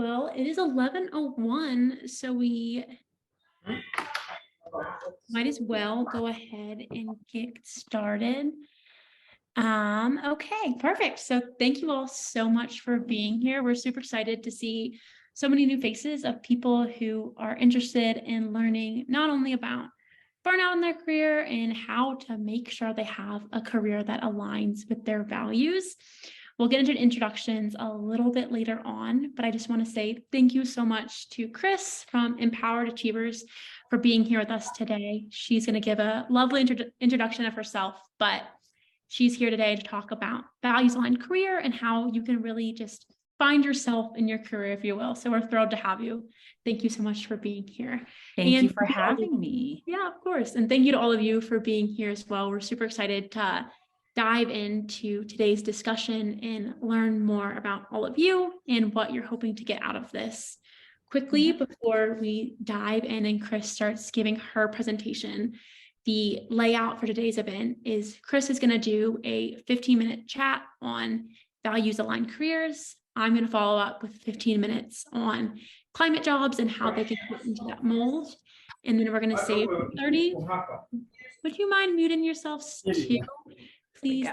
Well, it is 11:01, so we might as well go ahead and get started. Okay, perfect. So thank you all so much for being here. We're super excited to see so many new faces of people who are interested in learning not only about burnout in their career and how to make sure they have a career that aligns with their values. We'll get into introductions a little bit later on, but I just want to say thank you so much to Chris from Empowered Achievers for being here with us today. She's going to give a lovely introduction of herself, but she's here today to talk about values-aligned career and how you can really just find yourself in your career, if you will. So we're thrilled to have you. Thank you so much for being here. Thank you for having me. Yeah, of course. And thank you to all of you for being here as well. We're super excited to dive into today's discussion and learn more about all of you and what you're hoping to get out of this. Quickly, before we dive in and Chris starts giving her presentation, the layout for today's event is Chris is going to do a 15-minute chat on values-aligned careers. I'm going to follow up with 15 minutes on climate jobs and how they can fit into that mold. And then we're going to save 30. Would you mind muting yourselves too, please?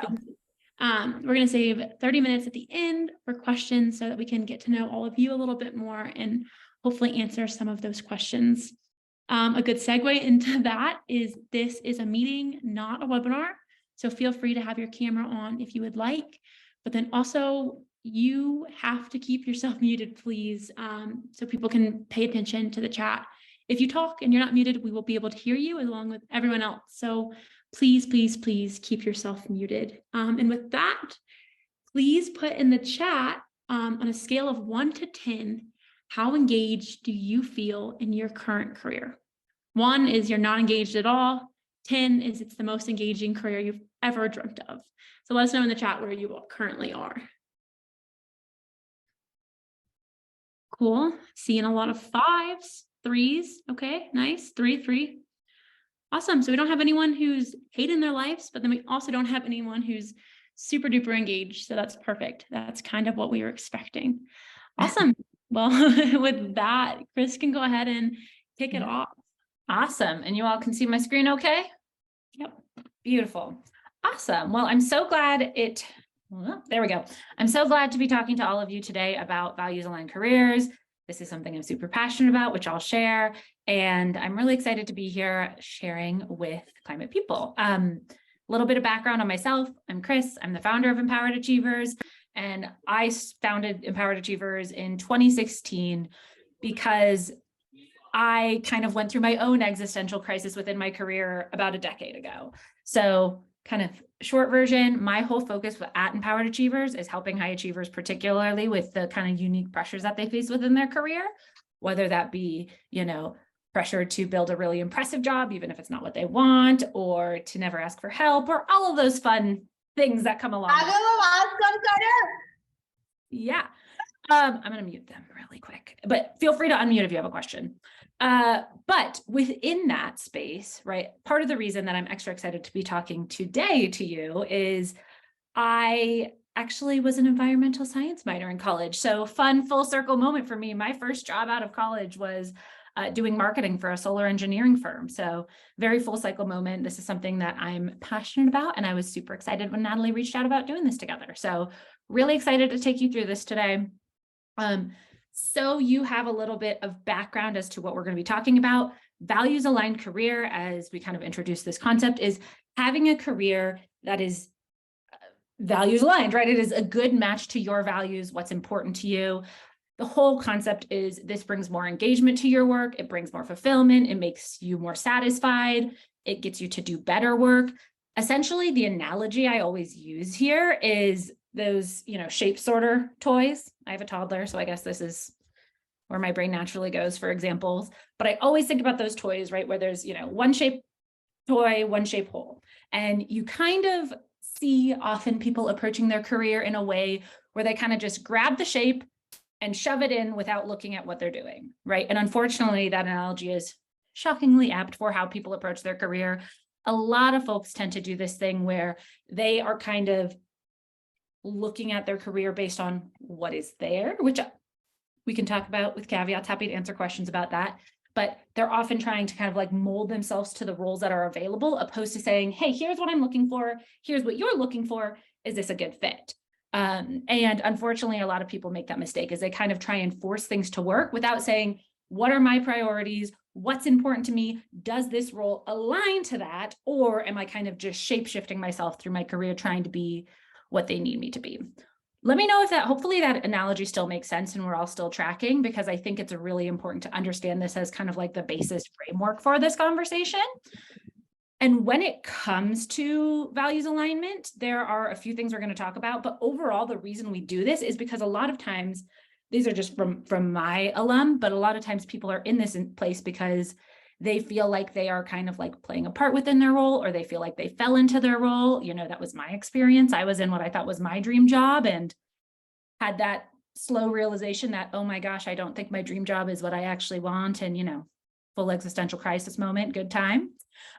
We're going to save 30 minutes at the end for questions so that we can get to know all of you a little bit more and hopefully answer some of those questions. A good segue into that is this is a meeting, not a webinar. So feel free to have your camera on if you would like, but then also you have to keep yourself muted, please, so people can pay attention to the chat. If you talk and you're not muted, we will be able to hear you along with everyone else. So please, please, please keep yourself muted. And with that, please put in the chat on a scale of 1 to 10, how engaged do you feel in your current career? 1 is you're not engaged at all. 10 is it's the most engaging career you've ever dreamt of. So let us know in the chat where you currently are. Cool. Seeing a lot of 5s, 3s. Okay, nice. 3. Awesome. So we don't have anyone who's hating their lives, but then we also don't have anyone who's super duper engaged. So that's perfect. That's kind of what we were expecting. Awesome. Well, with that, Chris can go ahead and kick it off. Awesome. And you all can see my screen okay? Yep. Beautiful. Awesome. Well, I'm so glad there we go. I'm so glad to be talking to all of you today about values-aligned careers. This is something I'm super passionate about, which I'll share. And I'm really excited to be here sharing with climate people. A little bit of background on myself. I'm Chris. I'm the founder of Empowered Achievers. And I founded Empowered Achievers in 2016 because I kind of went through my own existential crisis within my career about a decade ago. So kind of short version, my whole focus at Empowered Achievers is helping high achievers, particularly with the kind of unique pressures that they face within their career, whether that be, pressure to build a really impressive job, even if it's not what they want, or to never ask for help, or all of those fun things that come along. Yeah. I'm going to mute them really quick, but feel free to unmute if you have a question. But within that space, right, part of the reason that I'm extra excited to be talking today to you is I actually was an environmental science minor in college. So fun full circle moment for me. My first job out of college was doing marketing for a solar engineering firm. So very full cycle moment. This is something that I'm passionate about. And I was super excited when Natalie reached out about doing this together. So really excited to take you through this today. So you have a little bit of background as to what we're going to be talking about. Values-aligned career, as we kind of introduce this concept, is having a career that is values-aligned, right? It is a good match to your values, what's important to you. The whole concept is this brings more engagement to your work. It brings more fulfillment. It makes you more satisfied. It gets you to do better work. Essentially, the analogy I always use here is those, shape sorter toys. I have a toddler, so I guess this is where my brain naturally goes for examples. But I always think about those toys, right? Where there's, one shape toy, one shape hole. And you kind of see often people approaching their career in a way where they kind of just grab the shape and shove it in without looking at what they're doing, right? And unfortunately, that analogy is shockingly apt for how people approach their career. A lot of folks tend to do this thing where they are kind of looking at their career based on what is there, which we can talk about with caveats, happy to answer questions about that. But they're often trying to kind of like mold themselves to the roles that are available, opposed to saying, hey, here's what I'm looking for. Here's what you're looking for. Is this a good fit? And unfortunately, a lot of people make that mistake, is they kind of try and force things to work without saying, what are my priorities? What's important to me? Does this role align to that? Or am I kind of just shape-shifting myself through my career trying to be what they need me to be? Let me know if hopefully that analogy still makes sense and we're all still tracking, because I think it's really important to understand this as kind of like the basis framework for this conversation. And when it comes to values alignment, there are a few things we're going to talk about, but overall, the reason we do this is because a lot of times, these are just from my alum, but a lot of times people are in this place because they feel like they are kind of like playing a part within their role, or they feel like they fell into their role. You know, that was my experience. I was in what I thought was my dream job and had that slow realization that, oh my gosh, I don't think my dream job is what I actually want. And, you know, full existential crisis moment, good time.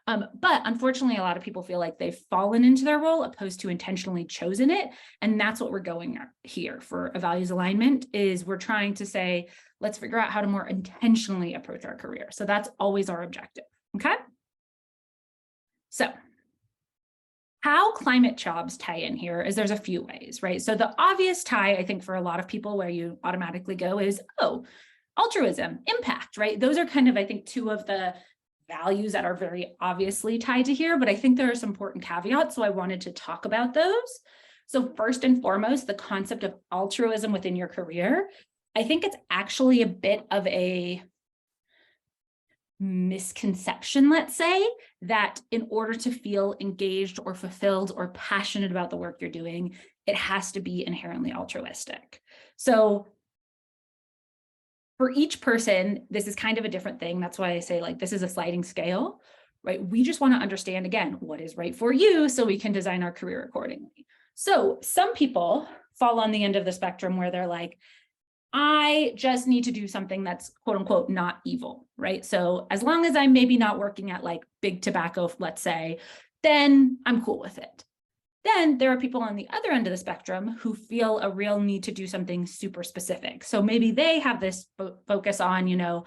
But unfortunately, a lot of people feel like they've fallen into their role opposed to intentionally chosen it. And that's what we're going here for a values alignment, is we're trying to say, let's figure out how to more intentionally approach our career. So that's always our objective. Okay. So how climate jobs tie in here is there's a few ways, right? So the obvious tie, I think, for a lot of people where you automatically go is, oh, altruism, impact, right? Those are kind of, I think, two of the values that are very obviously tied to here, but I think there are some important caveats, so I wanted to talk about those. So first and foremost, the concept of altruism within your career, I think it's actually a bit of a misconception, let's say, that in order to feel engaged or fulfilled or passionate about the work you're doing, it has to be inherently altruistic. So for each person, this is kind of a different thing. That's why I say, like, this is a sliding scale, right? We just want to understand, again, what is right for you so we can design our career accordingly. So some people fall on the end of the spectrum where they're like, I just need to do something that's quote unquote not evil, right? So as long as I'm maybe not working at like big tobacco, let's say, then I'm cool with it. Then there are people on the other end of the spectrum who feel a real need to do something super specific. So maybe they have this focus on, you know,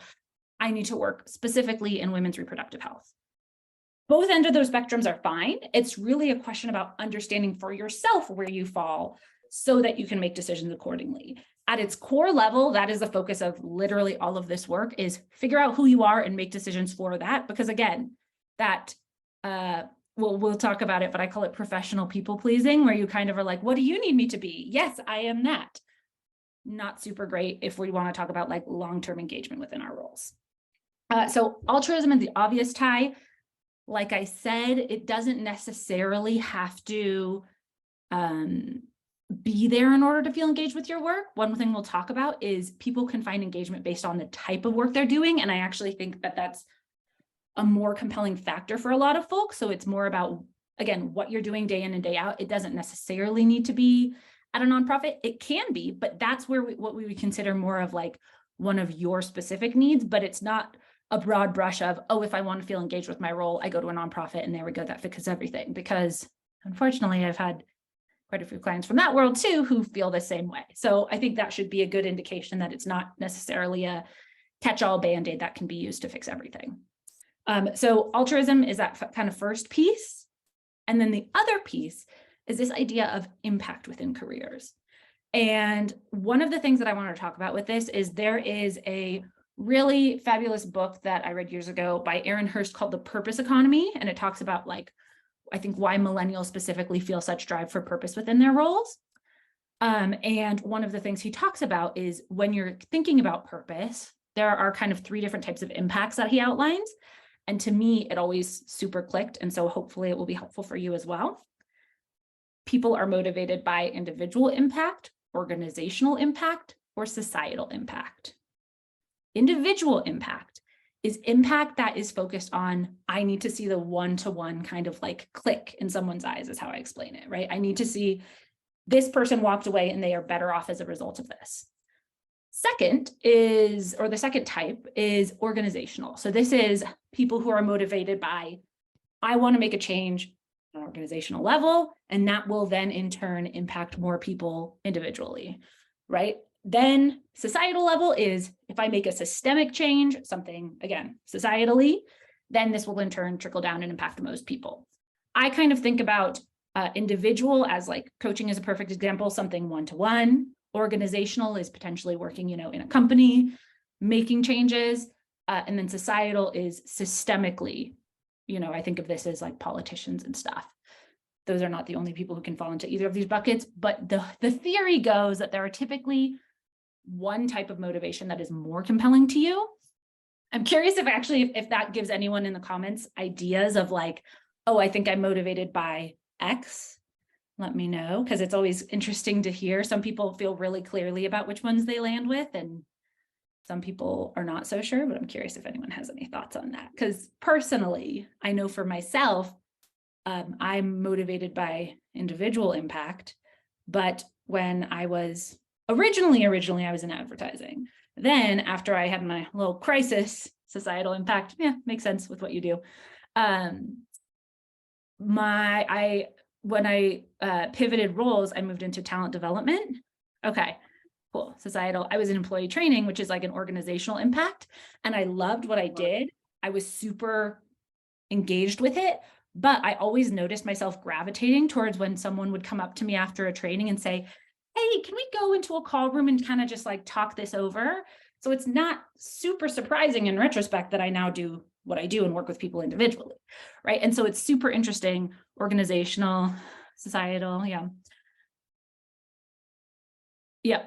I need to work specifically in women's reproductive health. Both ends of those spectrums are fine. It's really a question about understanding for yourself where you fall so that you can make decisions accordingly. At its core level, that is the focus of literally all of this work, is figure out who you are and make decisions for that. Because again, that, we'll talk about it, but I call it professional people pleasing, where you kind of are like, what do you need me to be? Yes, I am that. Not super great if we want to talk about like long-term engagement within our roles. So altruism is the obvious tie. Like I said, it doesn't necessarily have to be there in order to feel engaged with your work. One thing we'll talk about is people can find engagement based on the type of work they're doing. And I actually think that that's a more compelling factor for a lot of folks. So it's more about, again, what you're doing day in and day out. It doesn't necessarily need to be at a nonprofit. It can be, but that's where what we would consider more of like one of your specific needs, but it's not a broad brush of, oh, if I want to feel engaged with my role, I go to a nonprofit and there we go, that fixes everything. Because unfortunately, I've had quite a few clients from that world too who feel the same way. So I think that should be a good indication that it's not necessarily a catch-all Band-Aid that can be used to fix everything. So altruism is that kind of first piece. And then the other piece is this idea of impact within careers. And one of the things that I want to talk about with this is there is a really fabulous book that I read years ago by Aaron Hurst called The Purpose Economy. And it talks about, like, I think why millennials specifically feel such drive for purpose within their roles. And one of the things he talks about is when you're thinking about purpose, there are kind of 3 different types of impacts that he outlines. And to me, it always super clicked. And so hopefully it will be helpful for you as well. People are motivated by individual impact, organizational impact, or societal impact. Individual impact is impact that is focused on, I need to see the one-to-one kind of like click in someone's eyes is how I explain it, right? I need to see this person walked away and they are better off as a result of this. Second is, or the second type is organizational. So this is people who are motivated by, I want to make a change on an organizational level, and that will then in turn impact more people individually, right? Then societal level is if I make a systemic change, something, again, societally, then this will in turn trickle down and impact most people. I kind of think about individual as like coaching is a perfect example, something one-to-one. Organizational is potentially working, in a company, making changes. And then societal is systemically, I think of this as like politicians and stuff. Those are not the only people who can fall into either of these buckets, but the theory goes that there are typically one type of motivation that is more compelling to you. I'm curious if that gives anyone in the comments ideas of like, oh, I think I'm motivated by X. Let me know, because it's always interesting to hear. Some people feel really clearly about which ones they land with, and some people are not so sure, but I'm curious if anyone has any thoughts on that. Because personally, I know for myself, I'm motivated by individual impact, but when I was originally I was in advertising. Then after I had my little crisis, societal impact, makes sense with what you do. When I pivoted roles, I moved into talent development. Okay, cool. Societal. I was in employee training, which is like an organizational impact. And I loved what I did. I was super engaged with it, but I always noticed myself gravitating towards when someone would come up to me after a training and say, hey, can we go into a call room and kind of just like talk this over? So it's not super surprising in retrospect that I now do what I do and work with people individually, right? And so it's super interesting, organizational, societal, yeah,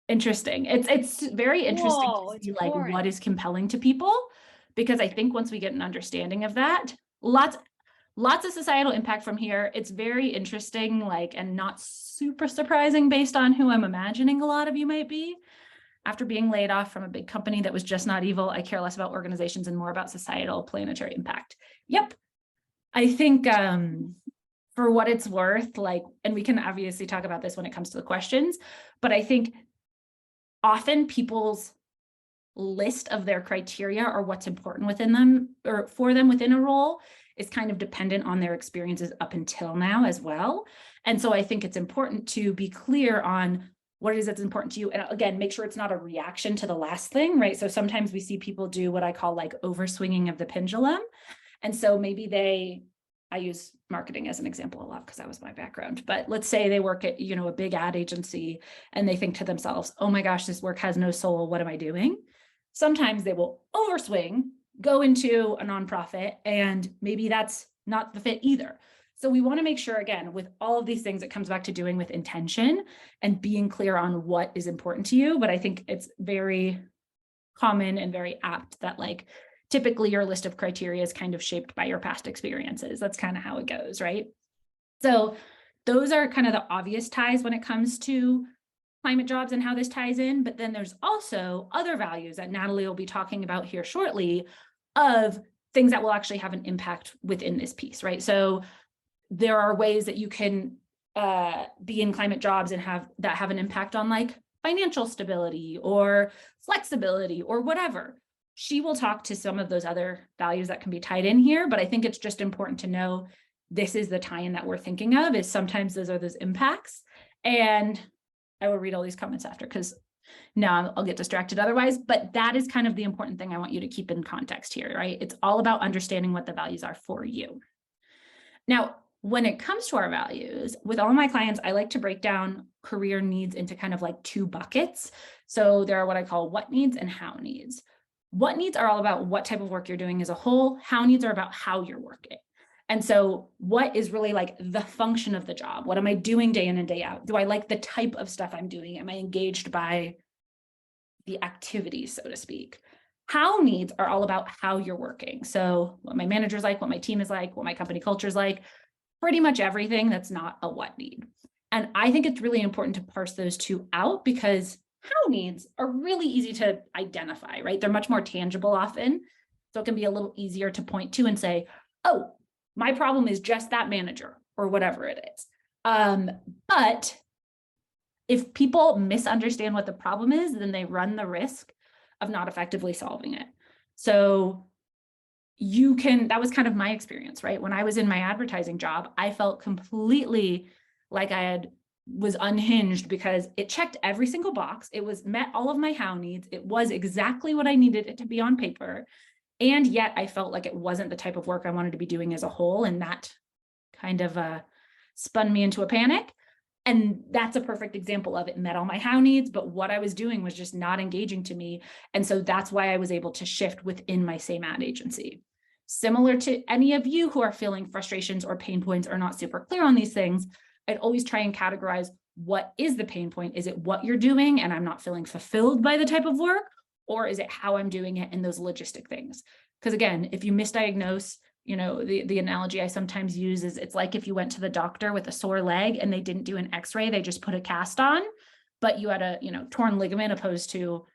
interesting. It's very interesting to see like what is compelling to people, because I think once we get an understanding of that, lots of societal impact from here. It's very interesting, like, and not super surprising based on who I'm imagining a lot of you might be. After being laid off from a big company that was just not evil, I care less about organizations and more about societal planetary impact. Yep. I think for what it's worth, like, and we can obviously talk about this when it comes to the questions, but I think often people's list of their criteria or what's important within them or for them within a role is kind of dependent on their experiences up until now as well. And so I think it's important to be clear on what it is that's important to you. And again, make sure it's not a reaction to the last thing, right? So sometimes we see people do what I call like overswinging of the pendulum. And so maybe I use marketing as an example a lot because that was my background, but let's say they work at, a big ad agency and they think to themselves, oh my gosh, this work has no soul. What am I doing? Sometimes they will overswing, go into a nonprofit, and maybe that's not the fit either. So we want to make sure, again, with all of these things, it comes back to doing with intention and being clear on what is important to you. But I think it's very common and very apt that like typically your list of criteria is kind of shaped by your past experiences. That's kind of how it goes, right? So those are kind of the obvious ties when it comes to climate jobs and how this ties in. But then there's also other values that Natalie will be talking about here shortly of things that will actually have an impact within this piece, right? So there are ways that you can be in climate jobs and have an impact on like financial stability or flexibility or whatever. She will talk to some of those other values that can be tied in here, but I think it's just important to know this is the tie-in that we're thinking of, is sometimes those are those impacts. And I will read all these comments after because now I'll get distracted otherwise, but that is kind of the important thing I want you to keep in context here, right? It's all about understanding what the values are for you. Now, when it comes to our values, with all my clients, I like to break down career needs into kind of like two buckets. So there are what I call what needs and how needs. What needs are all about what type of work you're doing as a whole. How needs are about how you're working. And so what is really like the function of the job? What am I doing day in and day out? Do I like the type of stuff I'm doing? Am I engaged by the activities, so to speak? How needs are all about how you're working. So what my manager's like, what my team is like, what my company culture is like, pretty much everything that's not a what need. And I think it's really important to parse those two out because how needs are really easy to identify, right? They're much more tangible often. So it can be a little easier to point to and say, oh, my problem is just that manager or whatever it is. But if people misunderstand what the problem is, then they run the risk of not effectively solving it. So that was kind of my experience, right? When I was in my advertising job, I felt completely like I had was unhinged because it checked every single box. It was met all of my how needs. It was exactly what I needed it to be on paper. And yet I felt like it wasn't the type of work I wanted to be doing as a whole. And that kind of spun me into a panic. And that's a perfect example of it met all my how needs, but what I was doing was just not engaging to me. And so that's why I was able to shift within my same ad agency. Similar to any of you who are feeling frustrations or pain points or not super clear on these things, I'd always try and categorize what is the pain point? Is it what you're doing and I'm not feeling fulfilled by the type of work? Or is it how I'm doing it and those logistic things? Because again, if you misdiagnose, the analogy I sometimes use is it's like if you went to the doctor with a sore leg and they didn't do an x-ray, they just put a cast on, but you had a, torn ligament opposed to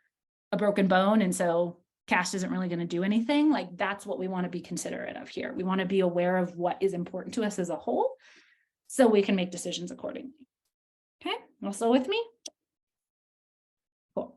a broken bone. And so cast isn't really going to do anything. Like that's what we want to be considerate of here. We want to be aware of what is important to us as a whole so we can make decisions accordingly. Okay, also with me? Cool.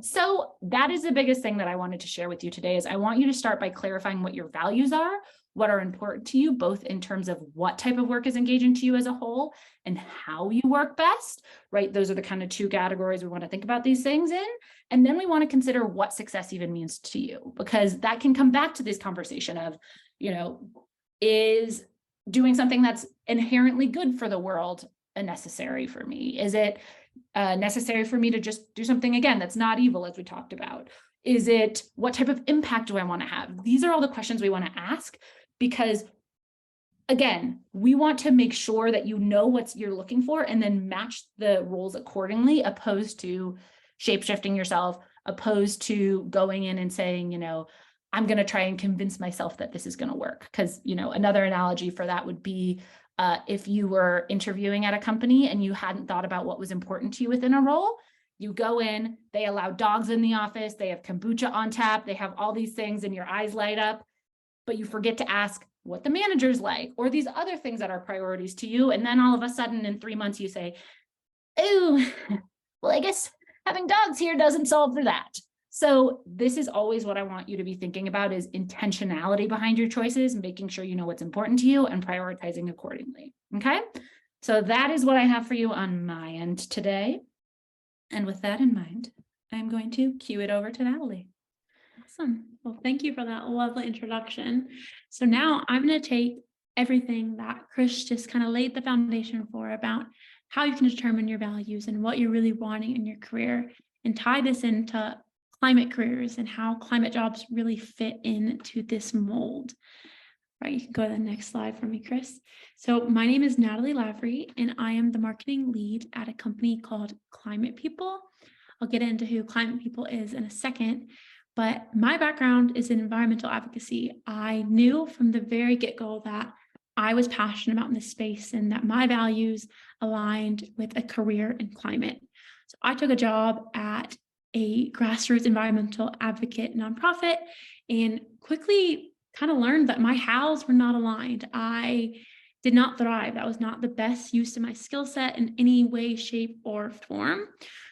So that is the biggest thing that I wanted to share with you today is I want you to start by clarifying what your values are, what are important to you, both in terms of what type of work is engaging to you as a whole and how you work best, right? Those are the kind of two categories we want to think about these things in. And then we want to consider what success even means to you, because that can come back to this conversation of, is doing something that's inherently good for the world a necessary for me? Is it necessary for me to just do something, again, that's not evil, as we talked about? Is it, what type of impact do I want to have? These are all the questions we want to ask, because again, we want to make sure that you know what you're looking for and then match the roles accordingly, opposed to shape-shifting yourself, opposed to going in and saying, I'm going to try and convince myself that this is going to work. Because, another analogy for that would be if you were interviewing at a company and you hadn't thought about what was important to you within a role, you go in, they allow dogs in the office, they have kombucha on tap, they have all these things and your eyes light up, but you forget to ask what the manager's like, or these other things that are priorities to you. And then all of a sudden in 3 months you say, oh, well, I guess having dogs here doesn't solve for that. So this is always what I want you to be thinking about is intentionality behind your choices, making sure you know what's important to you and prioritizing accordingly. Okay. So that is what I have for you on my end today. And with that in mind, I'm going to cue it over to Natalie. Awesome. Well, thank you for that lovely introduction. So now I'm going to take everything that Chris just kind of laid the foundation for about how you can determine your values and what you're really wanting in your career and tie this into climate careers and how climate jobs really fit into this mold. Right, you can go to the next slide for me, Chris. So my name is Natalie Lavery, and I am the marketing lead at a company called Climate People. I'll get into who Climate People is in a second, but my background is in environmental advocacy. I knew from the very get-go that I was passionate about in this space and that my values aligned with a career in climate. So I took a job at a grassroots environmental advocate nonprofit and quickly kind of learned that my hows were not aligned. I did not thrive. That was not the best use of my skill set in any way, shape, or form.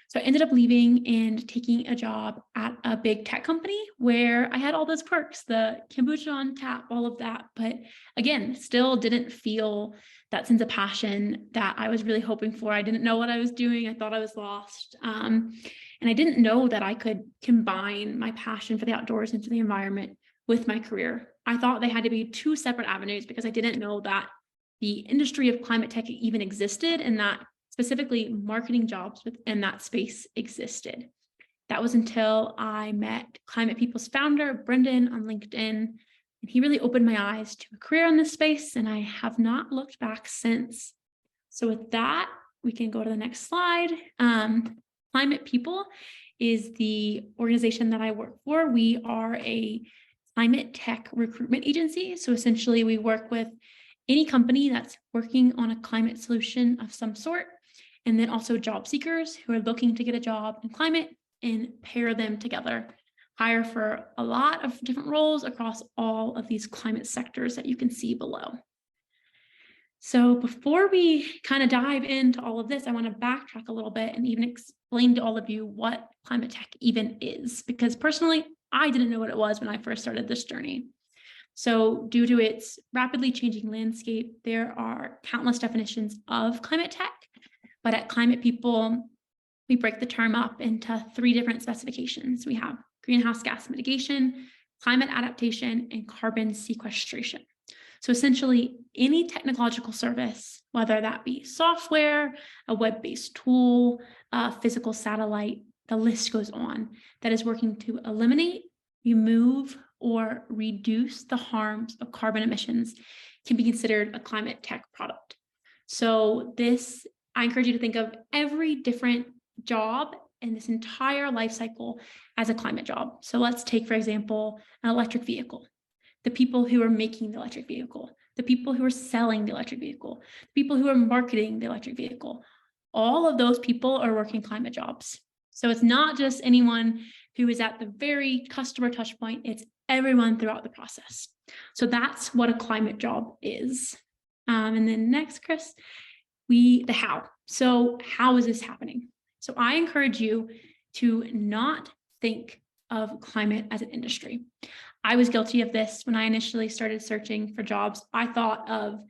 So I ended up leaving and taking a job at a big tech company where I had all those perks, the kombucha on tap, all of that. But again, still didn't feel that sense of passion that I was really hoping for. I didn't know what I was doing. I thought I was lost. And I didn't know that I could combine my passion for the outdoors and for the environment with my career. I thought they had to be two separate avenues because I didn't know that the industry of climate tech even existed and that specifically marketing jobs within that space existed. That was until I met Climate People's founder, Brendan, on LinkedIn, and he really opened my eyes to a career in this space, and I have not looked back since. So with that, we can go to the next slide. Climate People is the organization that I work for. We are a climate tech recruitment agency. So essentially we work with any company that's working on a climate solution of some sort, and then also job seekers who are looking to get a job in climate and pair them together, hire for a lot of different roles across all of these climate sectors that you can see below. So before we kind of dive into all of this, I want to backtrack a little bit and even explain to all of you what climate tech even is, because personally, I didn't know what it was when I first started this journey. So due to its rapidly changing landscape, there are countless definitions of climate tech, but at Climate People, we break the term up into 3 different specifications. We have greenhouse gas mitigation, climate adaptation, and carbon sequestration. So essentially, any technological service, whether that be software, a web-based tool, a physical satellite, the list goes on, that is working to eliminate, remove, or reduce the harms of carbon emissions can be considered a climate tech product. So this, I encourage you to think of every different job in this entire life cycle as a climate job. So let's take, for example, an electric vehicle. The people who are making the electric vehicle, the people who are selling the electric vehicle, the people who are marketing the electric vehicle, all of those people are working climate jobs. So it's not just anyone who is at the very customer touch point, it's everyone throughout the process. So that's what a climate job is. And then next, Chris, the how. So how is this happening? So I encourage you to not think of climate as an industry. I was guilty of this when I initially started searching for jobs. I thought of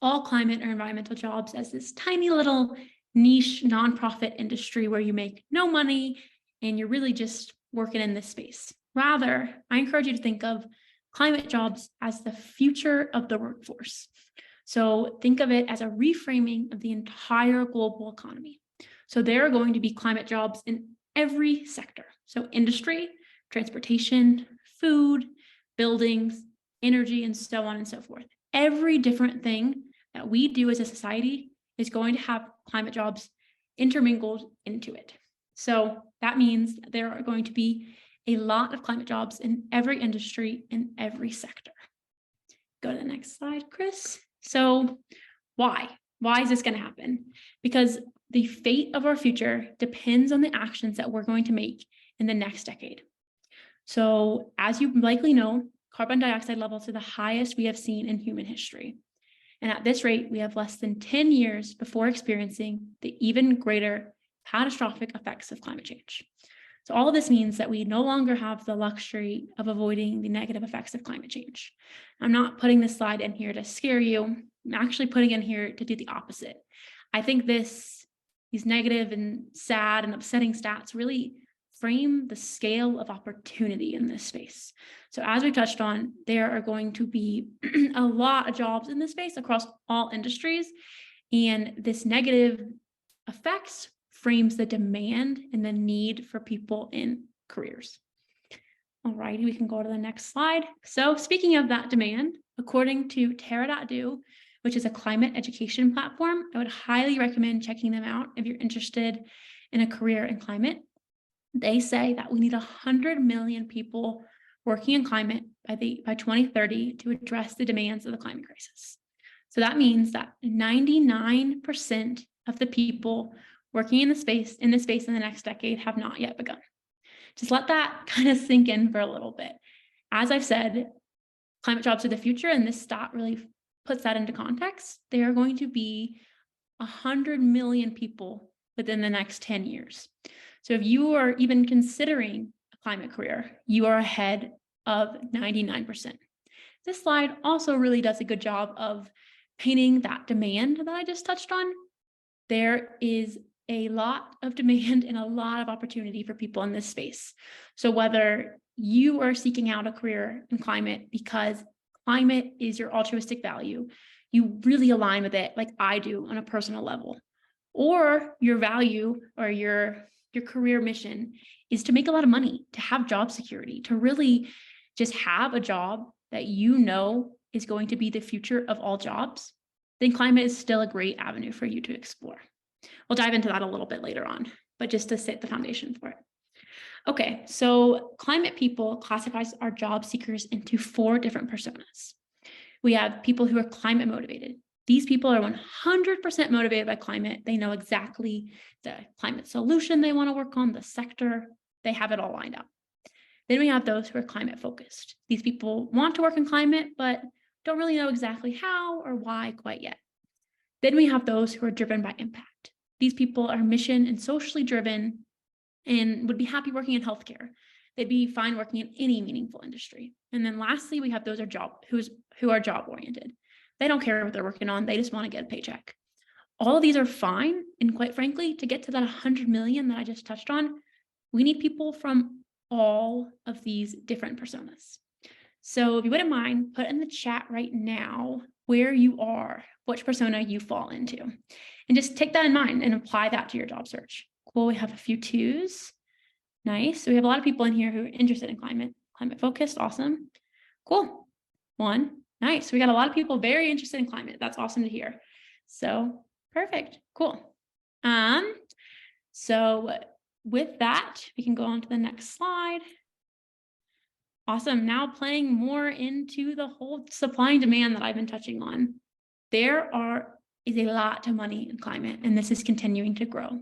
all climate or environmental jobs as this tiny little niche nonprofit industry where you make no money and you're really just working in this space. Rather, I encourage you to think of climate jobs as the future of the workforce. So think of it as a reframing of the entire global economy. So there are going to be climate jobs in every sector. So industry, transportation, food, buildings, energy, and so on and so forth. Every different thing that we do as a society is going to have climate jobs intermingled into it. So that means there are going to be a lot of climate jobs in every industry, in every sector. Go to the next slide, Chris. So why? Why is this going to happen? Because the fate of our future depends on the actions that we're going to make in the next decade. So as you likely know, carbon dioxide levels are the highest we have seen in human history. And at this rate, we have less than 10 years before experiencing the even greater catastrophic effects of climate change. So all of this means that we no longer have the luxury of avoiding the negative effects of climate change. I'm not putting this slide in here to scare you. I'm actually putting in here to do the opposite. I think these negative and sad and upsetting stats really frame the scale of opportunity in this space. So as we touched on, there are going to be a lot of jobs in this space across all industries, and this negative effects frames the demand and the need for people in careers. All righty, we can go to the next slide. So speaking of that demand, according to Terra.do, which is a climate education platform, I would highly recommend checking them out if you're interested in a career in climate. They say that we need 100 million people working in climate by 2030 to address the demands of the climate crisis. So that means that 99% of the people working in this space in the next decade have not yet begun. Just let that kind of sink in for a little bit. As I've said, climate jobs are the future, and this stat really puts that into context. There are going to be 100 million people within the next 10 years. So if you are even considering a climate career, you are ahead of 99%. This slide also really does a good job of painting that demand that I just touched on. There is a lot of demand and a lot of opportunity for people in this space. So whether you are seeking out a career in climate because climate is your altruistic value, you really align with it like I do on a personal level, or your value or your career mission is to make a lot of money, to have job security, to really just have a job that you know is going to be the future of all jobs, then climate is still a great avenue for you to explore. We'll dive into that a little bit later on, but just to set the foundation for it. Okay, so Climate People classifies our job seekers into 4 different personas. We have people who are climate motivated. These people are 100% motivated by climate. They know exactly the climate solution they want to work on, the sector, they have it all lined up. Then we have those who are climate focused. These people want to work in climate, but don't really know exactly how or why quite yet. Then we have those who are driven by impact. These people are mission and socially driven and would be happy working in healthcare. they'd be fine working in any meaningful industry. And then lastly, we have those who are job oriented. They don't care what they're working on. They just want to get a paycheck. All of these are fine. And quite frankly, to get to that 100 million that I just touched on, we need people from all of these different personas. So if you wouldn't mind, put in the chat right now where you are, which persona you fall into, and just take that in mind and apply that to your job search. Cool. We have a few twos. Nice. So we have a lot of people in here who are interested in climate focused. Awesome. Cool. One. Nice. We got a lot of people very interested in climate. That's awesome to hear. So perfect. Cool. So with that, we can go on to the next slide. Awesome. Now playing more into the whole supply and demand that I've been touching on. There is a lot of money in climate, and this is continuing to grow.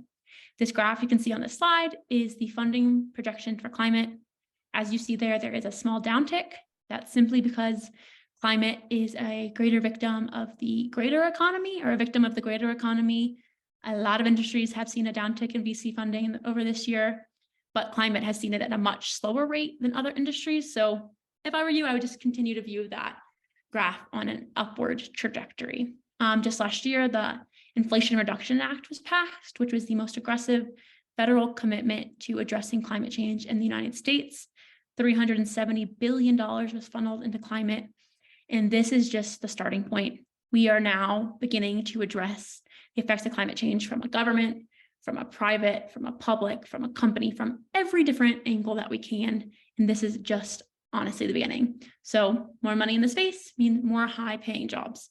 This graph you can see on the slide is the funding projection for climate. As you see there is a small downtick. That's simply because climate is a greater victim of the greater economy, or a victim of the greater economy. A lot of industries have seen a downtick in VC funding over this year, but climate has seen it at a much slower rate than other industries. So if I were you, I would just continue to view that graph on an upward trajectory. Just last year, the Inflation Reduction Act was passed, which was the most aggressive federal commitment to addressing climate change in the United States. $370 billion was funneled into climate. And this is just the starting point. We are now beginning to address the effects of climate change from a government, from a private, from a public, from a company, from every different angle that we can. And this is just honestly the beginning. So more money in the space means more high paying jobs.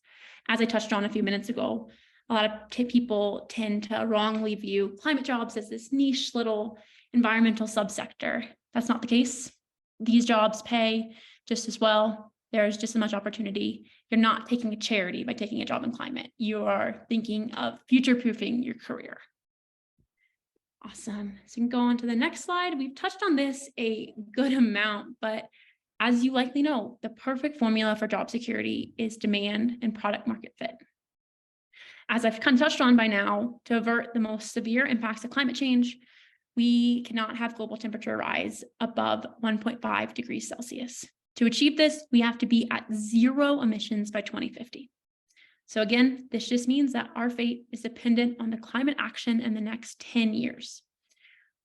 As I touched on a few minutes ago, a lot of people tend to wrongly view climate jobs as this niche little environmental subsector. That's not the case. These jobs pay just as well. There's just as much opportunity. You're not taking a charity by taking a job in climate. You are thinking of future-proofing your career. Awesome. So we can go on to the next slide. We've touched on this a good amount, but as you likely know, the perfect formula for job security is demand and product market fit. As I've kind of touched on by now, to avert the most severe impacts of climate change, we cannot have global temperature rise above 1.5 degrees Celsius. To achieve this, we have to be at zero emissions by 2050. So again, this just means that our fate is dependent on the climate action in the next 10 years.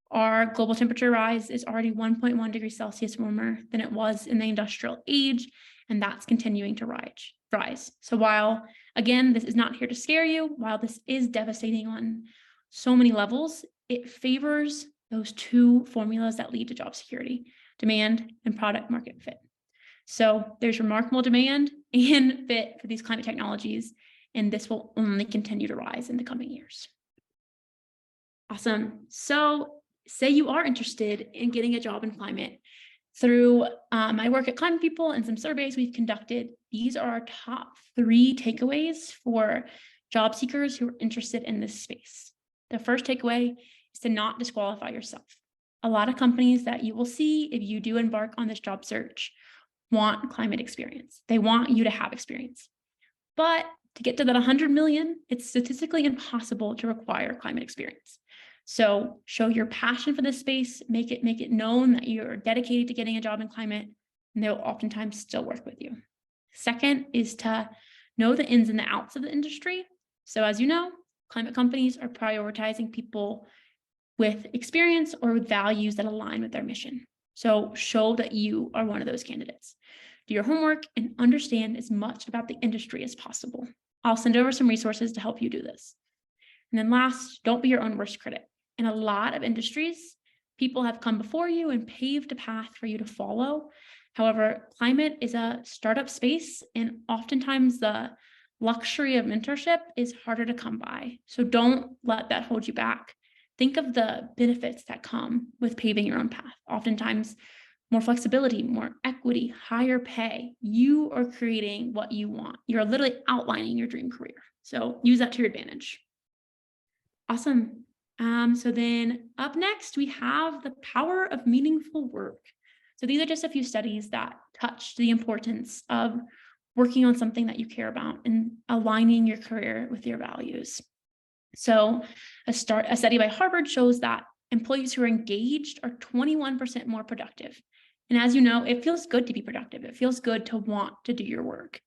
Our global temperature rise is already 1.1 degrees Celsius warmer than it was in the industrial age, and that's continuing to rise. So while, again, this is not here to scare you, while this is devastating on so many levels, it favors those two formulas that lead to job security: demand and product market fit. So there's remarkable demand and fit for these climate technologies, and this will only continue to rise in the coming years. Awesome. So say you are interested in getting a job in climate. Through my work at Climate People and some surveys we've conducted, these are our top 3 takeaways for job seekers who are interested in this space. The first takeaway is to not disqualify yourself. A lot of companies that you will see if you do embark on this job search want climate experience. They want you to have experience. But to get to that 100 million, it's statistically impossible to require climate experience. So show your passion for this space, make it known that you're dedicated to getting a job in climate, and they'll oftentimes still work with you. Second is to know the ins and the outs of the industry. So as you know, climate companies are prioritizing people with experience or with values that align with their mission. So show that you are one of those candidates. Do your homework and understand as much about the industry as possible. I'll send over some resources to help you do this. And then last, don't be your own worst critic. In a lot of industries, people have come before you and paved a path for you to follow. However, climate is a startup space, and oftentimes the luxury of mentorship is harder to come by. So don't let that hold you back. Think of the benefits that come with paving your own path. Oftentimes, more flexibility, more equity, higher pay. You are creating what you want. You're literally outlining your dream career. So use that to your advantage. Awesome. So then up next, we have the power of meaningful work. So these are just a few studies that touch the importance of working on something that you care about and aligning your career with your values. So a study by Harvard shows that employees who are engaged are 21% more productive. And as you know, it feels good to be productive. It feels good to want to do your work.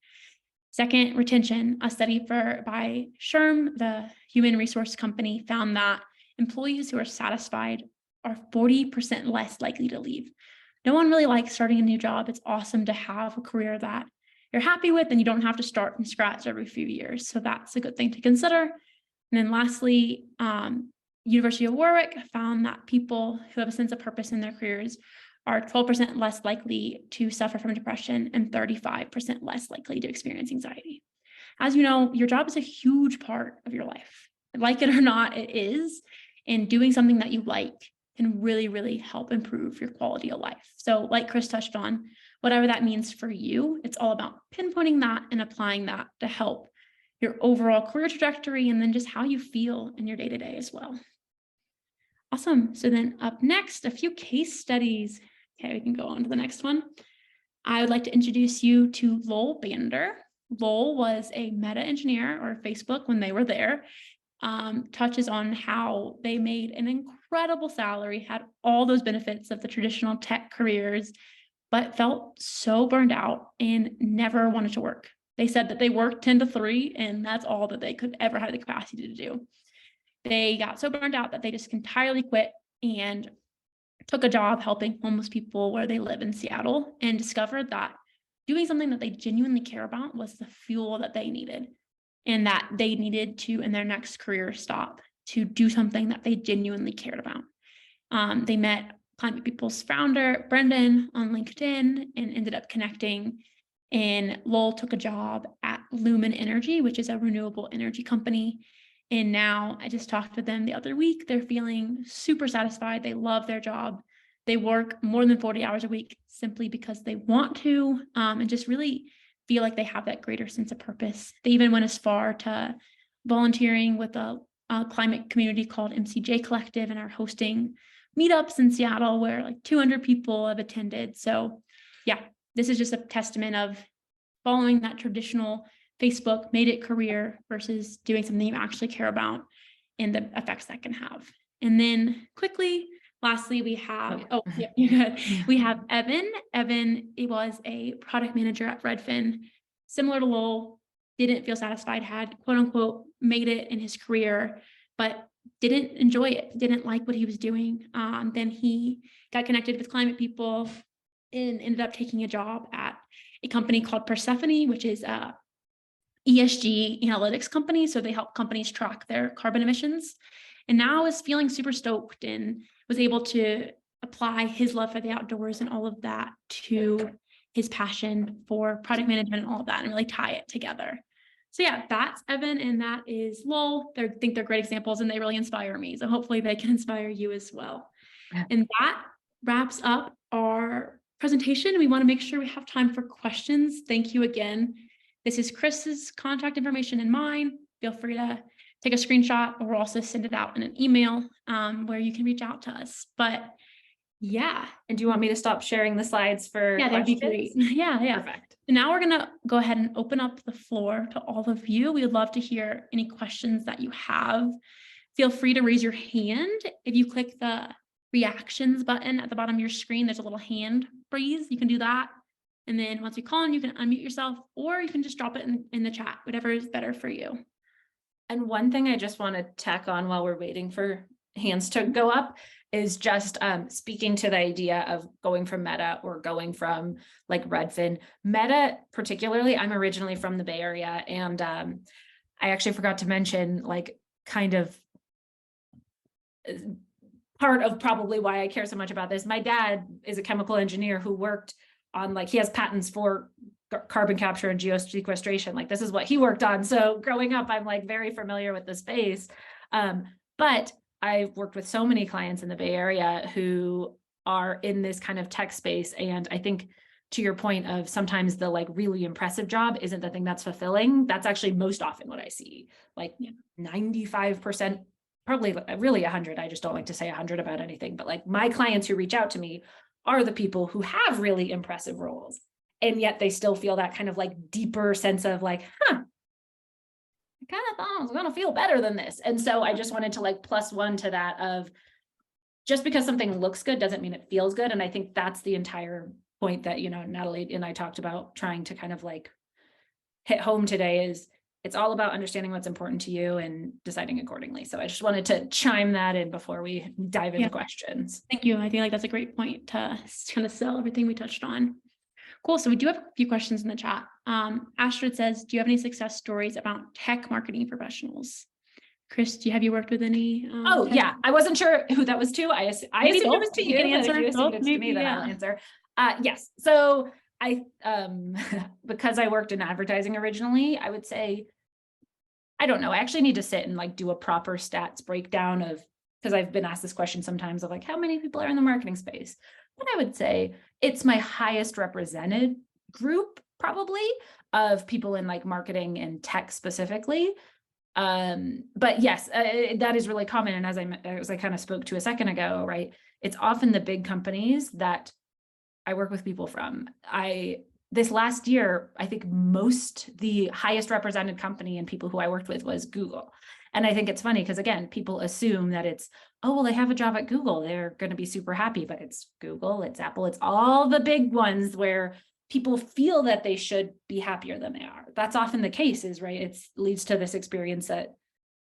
Second, retention. A study by SHRM, the human resource company, found that employees who are satisfied are 40% less likely to leave. No one really likes starting a new job. It's awesome to have a career that you're happy with and you don't have to start from scratch every few years. So that's a good thing to consider. And then lastly, University of Warwick found that people who have a sense of purpose in their careers are 12% less likely to suffer from depression and 35% less likely to experience anxiety. As you know, your job is a huge part of your life. Like it or not, it is. And doing something that you like can really, really help improve your quality of life. So like Chris touched on, whatever that means for you, it's all about pinpointing that and applying that to help your overall career trajectory and then just how you feel in your day-to-day as well. Awesome. So then up next, a few case studies. Okay, we can go on to the next one. I would like to introduce you to Lowell Bander. Lowell was a Meta engineer, or Facebook when they were there. Touches on how they made an incredible salary, had all those benefits of the traditional tech careers, but felt so burned out and never wanted to work. They said that they worked 10 to 3, and that's all that they could ever have the capacity to do. They got so burned out that they just entirely quit and took a job helping homeless people where they live in Seattle, and discovered that doing something that they genuinely care about was the fuel that they needed, and that they needed to, in their next career stop, to do something that they genuinely cared about. They met Climate People's founder, Brendan, on LinkedIn and ended up connecting. And Lowell took a job at Lumen Energy, which is a renewable energy company. And now I just talked with them the other week. They're feeling super satisfied. They love their job. They work more than 40 hours a week simply because they want to, and just really feel like they have that greater sense of purpose. They even went as far to volunteering with a climate community called MCJ Collective and are hosting meetups in Seattle where like 200 people have attended. So yeah, this is just a testament of following that traditional Facebook made it career versus doing something you actually care about and the effects that can have. And then quickly, lastly, we have, you're good. We have Evan. Evan, he was a product manager at Redfin, similar to Lowell, didn't feel satisfied, had quote unquote made it in his career, but didn't enjoy it, didn't like what he was doing. Then he got connected with Climate People and ended up taking a job at a company called Persephone, which is a ESG analytics company. So they help companies track their carbon emissions. And now is feeling super stoked and was able to apply his love for the outdoors and all of that to his passion for product management and all of that, and really tie it together. So yeah, that's Evan and that is Lowell. I think they're great examples and they really inspire me. So hopefully they can inspire you as well. Yeah. And that wraps up our presentation. We want to make sure we have time for questions. Thank you again. This is Chris's contact information and mine. Feel free to take a screenshot, or we'll also send it out in an email where you can reach out to us. But yeah. And do you want me to stop sharing the slides for Yeah, that'd questions? be great. Yeah. Perfect. So now we're going to go ahead and open up the floor to all of you. We would love to hear any questions that you have. Feel free to raise your hand. If you click the reactions button at the bottom of your screen, there's a little hand raise. You can do that. And then once we call on, you can unmute yourself, or you can just drop it in the chat, whatever is better for you. And one thing I just want to tack on while we're waiting for hands to go up is just speaking to the idea of going from Meta or going from like Redfin. Meta particularly, I'm originally from the Bay Area, and I actually forgot to mention like kind of part of probably why I care so much about this. My dad is a chemical engineer who worked on he has patents for carbon capture and geosequestration. Like this is what he worked on. So growing up, I'm like very familiar with the space. But I've worked with so many clients in the Bay Area who are in this kind of tech space. And I think to your point of sometimes the like really impressive job isn't the thing that's fulfilling. That's actually most often what I see. Like 95%, probably really 100. I just don't like to say 100 about anything, but like my clients who reach out to me are the people who have really impressive roles. And yet they still feel that kind of like deeper sense of like, I kind of thought I was going to feel better than this. And so I just wanted to like +1 to that of just because something looks good doesn't mean it feels good. And I think that's the entire point that, Natalie and I talked about trying to kind of like hit home today is it's all about understanding what's important to you and deciding accordingly. So I just wanted to chime that in before we dive into questions. Thank you. I think like that's a great point to kind of sell everything we touched on. Cool. So we do have a few questions in the chat. Astrid says, do you have any success stories about tech marketing professionals? Chris, have you worked with any? Yeah. I wasn't sure who that was to. I assumed it was to you. But if you assumed it's to me, then I'll answer. Yes. So I, because I worked in advertising originally, I would say, I don't know. I actually need to sit and like do a proper stats breakdown of, because I've been asked this question sometimes of like, how many people are in the marketing space? But I would say it's my highest represented group probably of people in like marketing and tech specifically. But yes, that is really common. And as I kind of spoke to a second ago, right? It's often the big companies that I work with people from. This last year, I think the highest represented company and people who I worked with was Google. And I think it's funny because again, people assume that it's, oh, well, they have a job at Google, they're going to be super happy, but it's Google, it's Apple, it's all the big ones where people feel that they should be happier than they are. That's often the case, is right. It leads to this experience that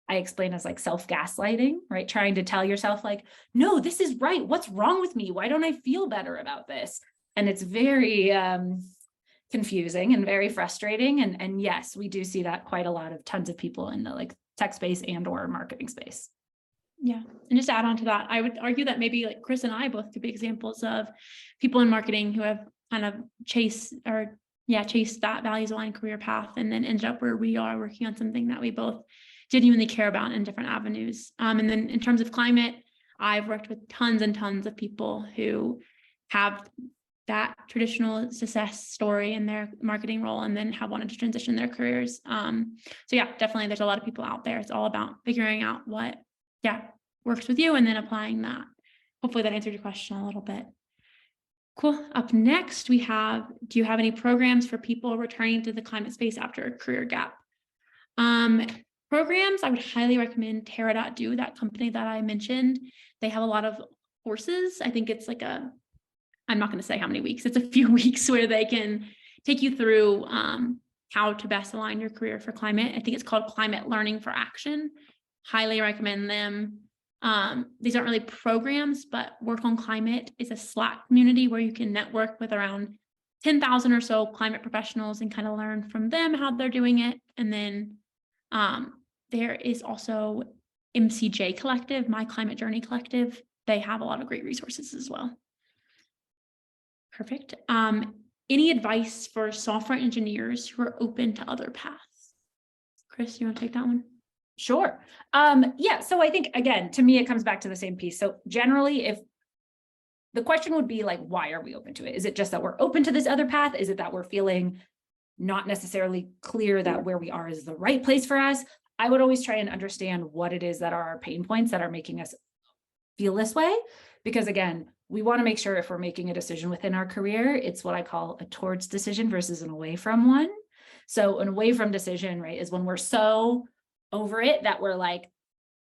I explain as like self-gaslighting, right? Trying to tell yourself like, no, this is right. What's wrong with me? Why don't I feel better about this? And it's very confusing and very frustrating. And yes, we do see that quite a lot of tons of people in the like tech space and or marketing space. Yeah. And just to add on to that, I would argue that maybe like Chris and I both could be examples of people in marketing who have kind of chased that values aligned career path and then ended up where we are working on something that we both genuinely care about in different avenues. And then in terms of climate, I've worked with tons and tons of people who have that traditional success story in their marketing role and then have wanted to transition their careers. So yeah, definitely there's a lot of people out there. It's all about figuring out what works with you and then applying that. Hopefully that answered your question a little bit. Cool. Up next, we have, do you have any programs for people returning to the climate space after a career gap? Programs, I would highly recommend Terra.do, that company that I mentioned. They have a lot of courses. I think it's like I'm not going to say how many weeks, it's a few weeks where they can take you through how to best align your career for climate. I think it's called Climate Learning for Action. Highly recommend them. These aren't really programs, but Work on Climate is a Slack community where you can network with around 10,000 or so climate professionals and kind of learn from them how they're doing it. And then there is also MCJ Collective, My Climate Journey Collective. They have a lot of great resources as well. Perfect. Any advice for software engineers who are open to other paths? Chris, you want to take that one? Sure. Yeah. So I think, again, to me, it comes back to the same piece. So generally, if the question would be like, why are we open to it? Is it just that we're open to this other path? Is it that we're feeling not necessarily clear that where we are is the right place for us? I would always try and understand what it is that are our pain points that are making us feel this way. Because again, we want to make sure if we're making a decision within our career, it's what I call a towards decision versus an away from one. So an away from decision, right, is when we're so over it that we're like,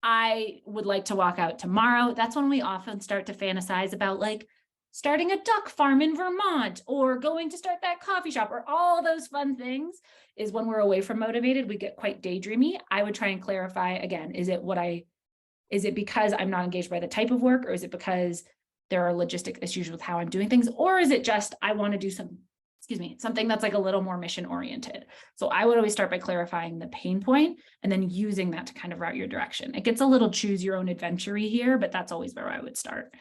I would like to walk out tomorrow. That's when we often start to fantasize about like starting a duck farm in Vermont or going to start that coffee shop or all those fun things. Is when we're away from motivated, we get quite daydreamy. I would try and clarify again, is it because I'm not engaged by the type of work, or is it because there are logistic issues with how I'm doing things, or is it just I want to do something that's like a little more mission oriented? So I would always start by clarifying the pain point and then using that to kind of route your direction. It gets a little choose your own adventure-y here, but that's always where I would start.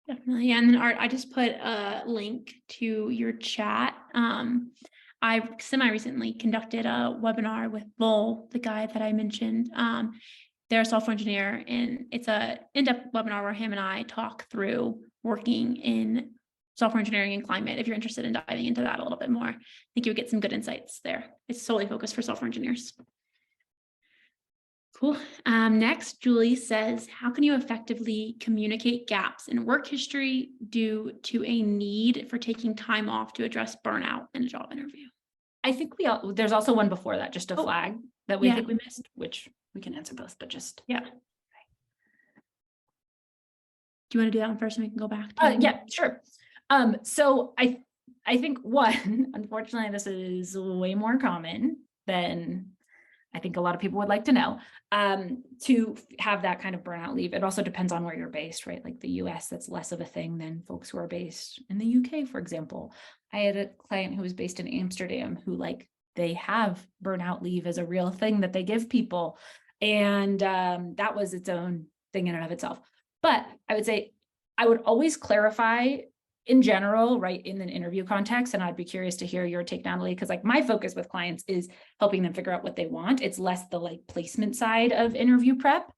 Definitely. Yeah. And then Art, I just put a link to your chat. I semi-recently conducted a webinar with Bull, the guy that I mentioned. They're a software engineer, and it's an in-depth webinar where him and I talk through working in software engineering and climate. If you're interested in diving into that a little bit more, I think you would get some good insights there. It's solely focused for software engineers. Cool. Next, Julie says, how can you effectively communicate gaps in work history due to a need for taking time off to address burnout in a job interview? I think there's also one before that, just a flag that we think we missed, which we can answer both, but just. Yeah. Do you want to do that one first and we can go back to Yeah, sure. So I think one, unfortunately, this is way more common than I think a lot of people would like to know, to have that kind of burnout leave. It also depends on where you're based, right? Like the US, that's less of a thing than folks who are based in the UK, for example. I had a client who was based in Amsterdam who they have burnout leave as a real thing that they give people. And that was its own thing in and of itself. But I would say I would always clarify in general, right, in an interview context. And I'd be curious to hear your take, Natalie, because my focus with clients is helping them figure out what they want. It's less the placement side of interview prep.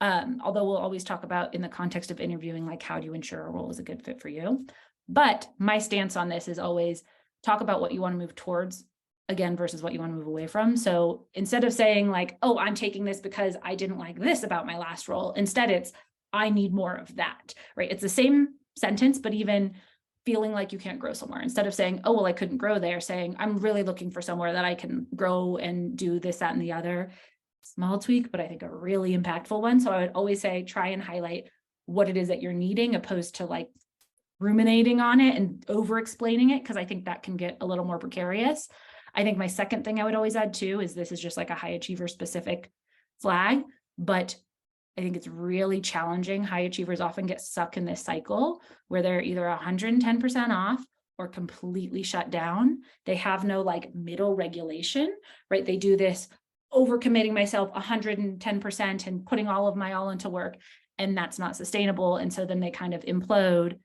Although we'll always talk about in the context of interviewing, how do you ensure a role is a good fit for you? But my stance on this is always talk about what you want to move towards, again, versus what you want to move away from. So instead of saying oh, I'm taking this because I didn't like this about my last role, instead it's, I need more of that, right? It's the same sentence, but even feeling like you can't grow somewhere, instead of saying, oh, well, I couldn't grow there, saying, I'm really looking for somewhere that I can grow and do this, that, and the other. Small tweak, but I think a really impactful one. So I would always say, try and highlight what it is that you're needing, opposed to ruminating on it and over explaining it, because I think that can get a little more precarious. I think my second thing I would always add too is this is just a high achiever specific flag, but I think it's really challenging. High achievers often get stuck in this cycle where they're either 110% off or completely shut down. They have no middle regulation, right? They do this overcommitting myself 110% and putting all of my all into work, and that's not sustainable. And so then they kind of implode,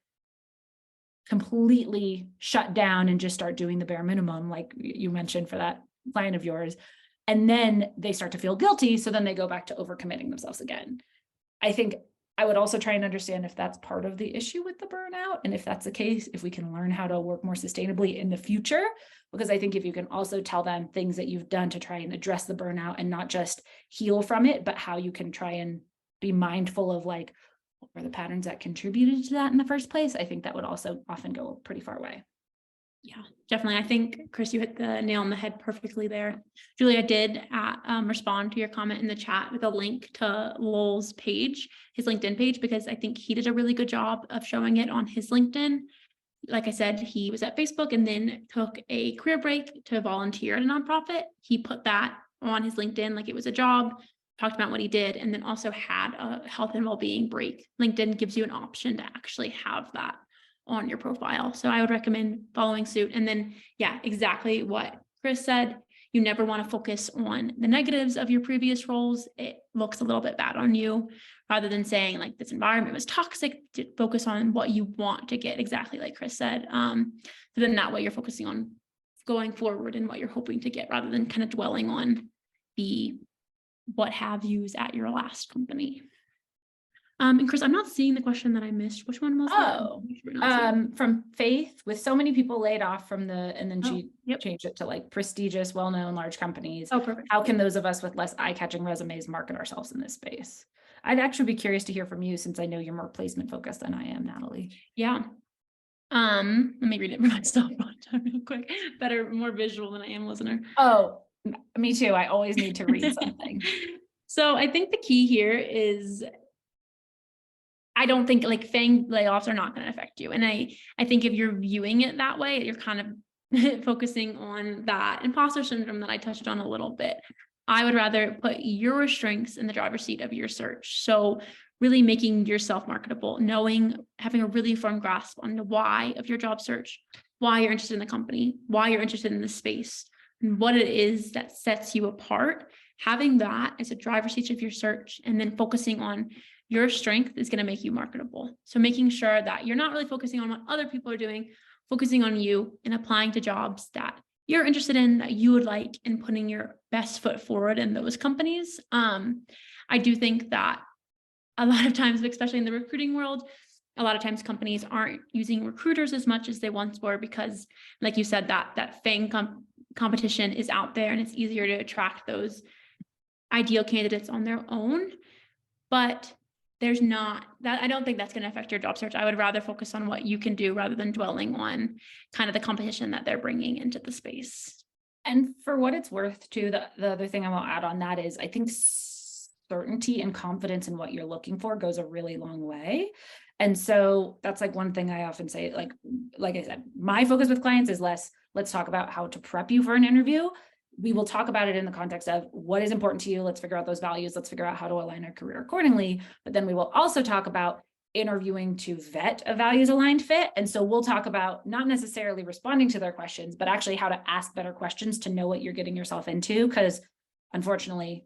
completely shut down, and just start doing the bare minimum, like you mentioned for that client of yours. And then they start to feel guilty. So then they go back to overcommitting themselves again. I think I would also try and understand if that's part of the issue with the burnout. And if that's the case, if we can learn how to work more sustainably in the future, because I think if you can also tell them things that you've done to try and address the burnout and not just heal from it, but how you can try and be mindful of what were the patterns that contributed to that in the first place, I think that would also often go a pretty far way. Yeah, definitely. I think, Chris, you hit the nail on the head perfectly there. Julia did respond to your comment in the chat with a link to Lowell's page, his LinkedIn page, because I think he did a really good job of showing it on his LinkedIn. Like I said, he was at Facebook and then took a career break to volunteer at a nonprofit. He put that on his LinkedIn like it was a job, talked about what he did, and then also had a health and well-being break. LinkedIn gives you an option to actually have that on your profile. So I would recommend following suit. And then, yeah, exactly what Chris said. You never want to focus on the negatives of your previous roles. It looks a little bit bad on you, rather than saying this environment was toxic. To focus on what you want to get, exactly like Chris said. So then that way you're focusing on going forward and what you're hoping to get, rather than kind of dwelling on the what have yous at your last company. And Chris, I'm not seeing the question that I missed. Which one was that? From Faith, with so many people laid off from and then she changed it to prestigious, well-known large companies. Oh, perfect. How can those of us with less eye-catching resumes market ourselves in this space? I'd actually be curious to hear from you, since I know you're more placement focused than I am, Natalie. Yeah. Let me read it for myself real quick. Better, more visual than I am listener. Oh, me too. I always need to read something. So I think the key here is, I don't think FANG layoffs are not going to affect you. And I think if you're viewing it that way, you're kind of focusing on that imposter syndrome that I touched on a little bit. I would rather put your strengths in the driver's seat of your search. So really making yourself marketable, having a really firm grasp on the why of your job search, why you're interested in the company, why you're interested in the space, and what it is that sets you apart. Having that as a driver's seat of your search, and then focusing on your strength is going to make you marketable. So making sure that you're not really focusing on what other people are doing, focusing on you and applying to jobs that you're interested in, that you would like, and putting your best foot forward in those companies. I do think that a lot of times, especially in the recruiting world, a lot of times companies aren't using recruiters as much as they once were, because like you said, that FANG competition is out there, and it's easier to attract those ideal candidates on their own. But there's not that, I don't think that's going to affect your job search. I would rather focus on what you can do, rather than dwelling on kind of the competition that they're bringing into the space. And for what it's worth too, the other thing I will add on that is, I think certainty and confidence in what you're looking for goes a really long way. And so that's like one thing I often say, like I said, my focus with clients is less, let's talk about how to prep you for an interview. We will talk about it in the context of what is important to you. Let's figure out those values. Let's figure out how to align our career accordingly. But then we will also talk about interviewing to vet a values aligned fit. And so we'll talk about not necessarily responding to their questions, but actually how to ask better questions to know what you're getting yourself into. Because unfortunately,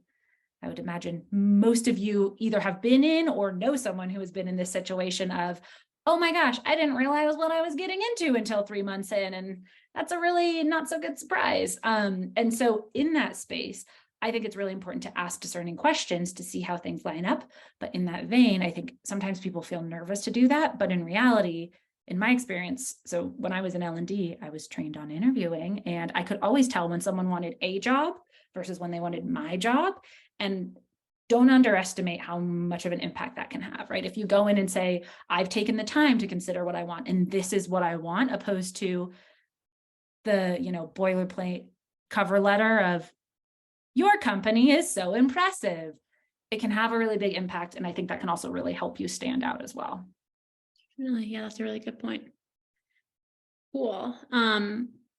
I would imagine most of you either have been in or know someone who has been in this situation of, oh my gosh, I didn't realize what I was getting into until 3 months in. And that's a really not so good surprise. And so in that space, I think it's really important to ask discerning questions to see how things line up. But in that vein, I think sometimes people feel nervous to do that. But in reality, in my experience, so when I was in L&D, I was trained on interviewing, and I could always tell when someone wanted a job versus when they wanted my job. And don't underestimate how much of an impact that can have, right? If you go in and say, I've taken the time to consider what I want, and this is what I want, opposed to the, boilerplate cover letter of your company is so impressive, it can have a really big impact. And I think that can also really help you stand out as well. Really, yeah, that's a really good point. Cool.